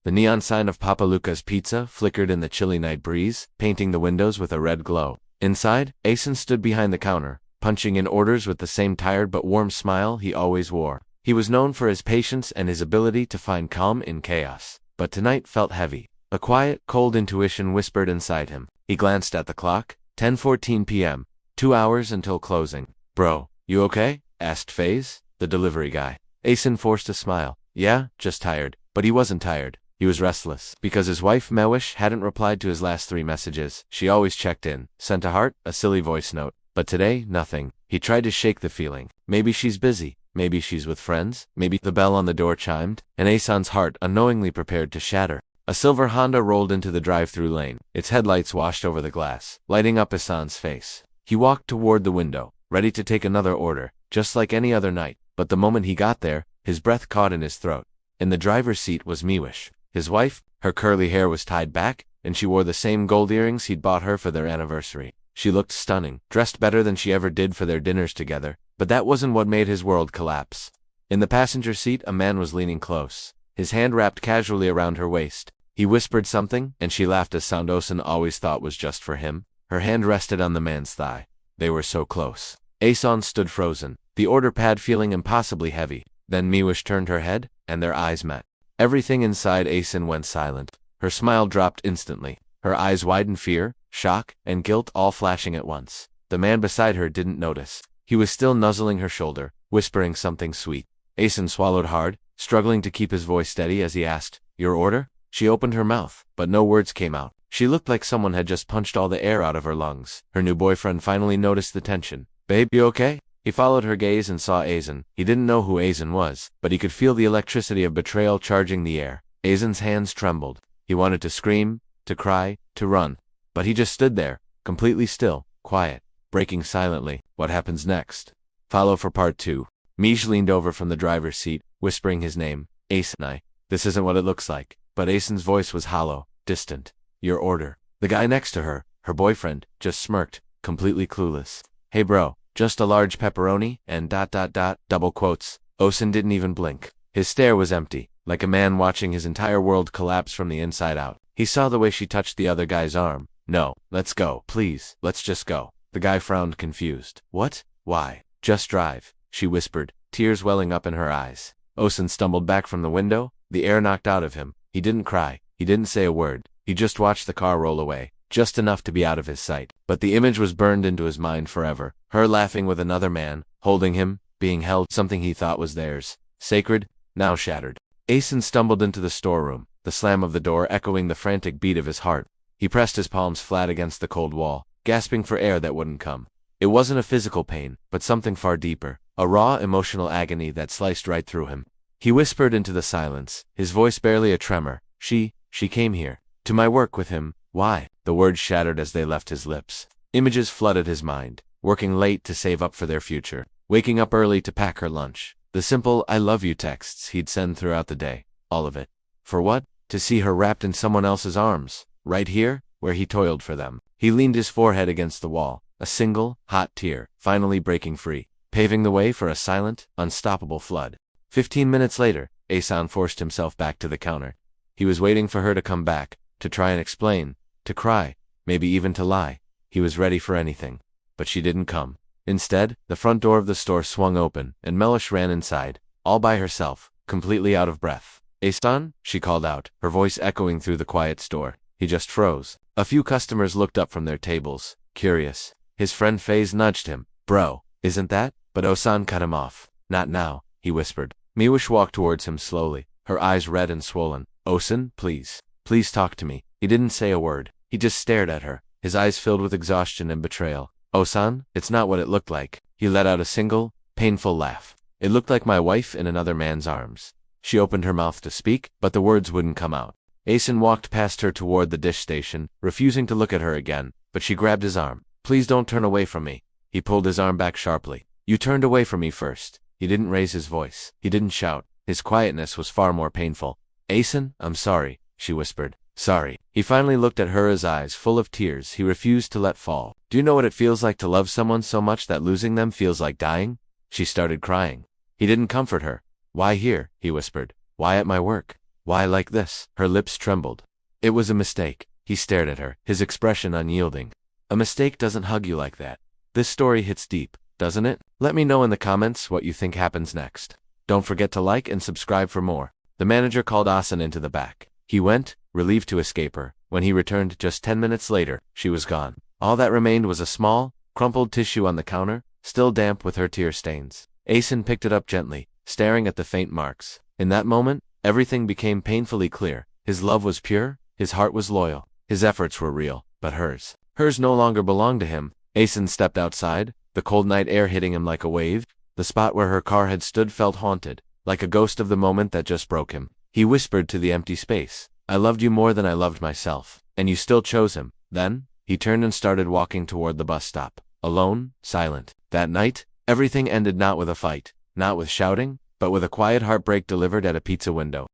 The neon sign of Papa Luca's Pizza flickered in the chilly night breeze, painting the windows with a red glow. Inside, Asen stood behind the counter, punching in orders with the same tired but warm smile he always wore. He was known for his patience and his ability to find calm in chaos, but tonight felt heavy. A quiet, cold intuition whispered inside him. He glanced at the clock. 10:14 p.m. 2 hours until closing. Bro, you okay? Asked FaZe, the delivery guy. Asen forced a smile. Yeah, just tired. But he wasn't tired. He was restless, because his wife Mewish hadn't replied to his last 3 messages. She always checked in, sent a heart, a silly voice note. But today, nothing. He tried to shake the feeling. Maybe she's busy. Maybe she's with friends. Maybe the bell on the door chimed, and Asen's heart unknowingly prepared to shatter. A silver Honda rolled into the drive-through lane. Its headlights washed over the glass, lighting up Asen's face. He walked toward the window, ready to take another order, just like any other night. But the moment he got there, his breath caught in his throat. In the driver's seat was Mewish, his wife. Her curly hair was tied back, and she wore the same gold earrings he'd bought her for their anniversary. She looked stunning, dressed better than she ever did for their dinners together, but that wasn't what made his world collapse. In the passenger seat, a man was leaning close, his hand wrapped casually around her waist. He whispered something, and she laughed, a sound Osen always thought was just for him. Her hand rested on the man's thigh. They were so close. Asen stood frozen, the order pad feeling impossibly heavy. Then Mewish turned her head, and their eyes met. Everything inside Asen went silent. Her smile dropped instantly. Her eyes widened, fear, shock, and guilt all flashing at once. The man beside her didn't notice. He was still nuzzling her shoulder, whispering something sweet. Asen swallowed hard, struggling to keep his voice steady as he asked, "Your order?" She opened her mouth, but no words came out. She looked like someone had just punched all the air out of her lungs. Her new boyfriend finally noticed the tension. "Babe, you okay?" He followed her gaze and saw Asen. He didn't know who Asen was, but he could feel the electricity of betrayal charging the air. Asen's hands trembled. He wanted to scream, to cry, to run. But he just stood there, completely still, quiet, breaking silently. What happens next? Follow for part 2. Mish leaned over from the driver's seat, whispering his name. Asen. This isn't what it looks like. But Asen's voice was hollow, distant. "Your order." The guy next to her, her boyfriend, just smirked, completely clueless. "Hey bro, just a large pepperoni, and ... double quotes. Osen didn't even blink. His stare was empty, like a man watching his entire world collapse from the inside out. He saw the way she touched the other guy's arm. "No, let's go, please, let's just go." The guy frowned, confused. "What? Why?" "Just drive," she whispered, tears welling up in her eyes. Osen stumbled back from the window, the air knocked out of him. He didn't cry. He didn't say a word. He just watched the car roll away, just enough to be out of his sight. But the image was burned into his mind forever. Her laughing with another man, holding him, being held, something he thought was theirs. Sacred, now shattered. Asen stumbled into the storeroom, the slam of the door echoing the frantic beat of his heart. He pressed his palms flat against the cold wall, gasping for air that wouldn't come. It wasn't a physical pain, but something far deeper, a raw emotional agony that sliced right through him. He whispered into the silence, his voice barely a tremor. She came here. To my work with him. Why? The words shattered as they left his lips. Images flooded his mind. Working late to save up for their future. Waking up early to pack her lunch. The simple "I love you" texts he'd send throughout the day. All of it. For what? To see her wrapped in someone else's arms. Right here, where he toiled for them. He leaned his forehead against the wall. A single, hot tear, finally breaking free. Paving the way for a silent, unstoppable flood. 15 minutes later, Asen forced himself back to the counter. He was waiting for her to come back, to try and explain, to cry, maybe even to lie. He was ready for anything. But she didn't come. Instead, the front door of the store swung open, and Mewish ran inside, all by herself, completely out of breath. "Asen?" she called out, her voice echoing through the quiet store. He just froze. A few customers looked up from their tables, curious. His friend FaZe nudged him. "Bro, isn't that?" But Osen cut him off. "Not now," he whispered. Mewish walked towards him slowly, her eyes red and swollen. "Osen, please. Please talk to me." He didn't say a word. He just stared at her, his eyes filled with exhaustion and betrayal. "Osen, it's not what it looked like." He let out a single, painful laugh. "It looked like my wife in another man's arms." She opened her mouth to speak, but the words wouldn't come out. Asen walked past her toward the dish station, refusing to look at her again, but she grabbed his arm. "Please don't turn away from me." He pulled his arm back sharply. "You turned away from me first." He didn't raise his voice. He didn't shout. His quietness was far more painful. "Asen, I'm sorry," she whispered. "Sorry." He finally looked at her, his eyes full of tears he refused to let fall. "Do you know what it feels like to love someone so much that losing them feels like dying?" She started crying. He didn't comfort her. "Why here?" he whispered. "Why at my work?" Why like this? Her lips trembled. It was a mistake. He stared at her, his expression unyielding. A mistake doesn't hug you like that. This story hits deep, doesn't it? Let me know in the comments what you think happens next. Don't forget to like and subscribe for more. The manager called Asen into the back. He went, relieved to escape her. When he returned just 10 minutes later, she was gone. All that remained was a small, crumpled tissue on the counter, still damp with her tear stains. Asen picked it up gently, staring at the faint marks. In that moment, everything became painfully clear. His love was pure, his heart was loyal, his efforts were real, but hers no longer belonged to him. Asen stepped outside, the cold night air hitting him like a wave. The spot where her car had stood felt haunted, like a ghost of the moment that just broke him. He whispered to the empty space, "I loved you more than I loved myself, and you still chose him." Then, he turned and started walking toward the bus stop. Alone, silent. That night, everything ended not with a fight, not with shouting, but with a quiet heartbreak delivered at a pizza window.